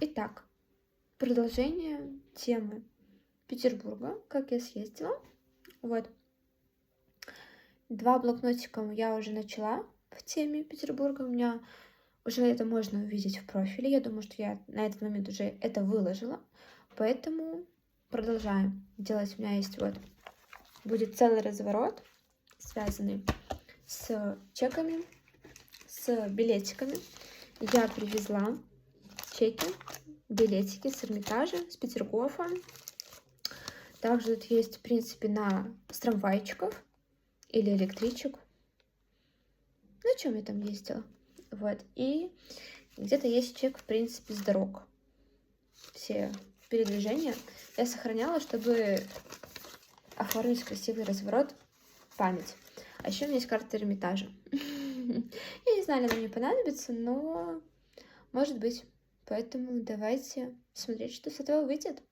Итак, продолжение темы Петербурга, как я съездила. Вот. 2 блокнотика я уже начала в теме Петербурга. У меня уже это можно увидеть в профиле. Я думаю, что я на этот момент уже это выложила. Поэтому продолжаем делать. У меня есть будет целый разворот, связанный с чеками, с билетиками. Я привезла чеки, билетики с Эрмитажа, с Петергофа. Также тут есть, в принципе, с трамвайчиков или электричек. На чем я там ездила? Вот. И где-то есть чек, в принципе, с дорог. Все передвижения я сохраняла, чтобы оформить красивый разворот, память. А еще у меня есть карта Эрмитажа. Я не знаю, она мне понадобится, но может быть. Поэтому давайте смотреть, что с этого выйдет.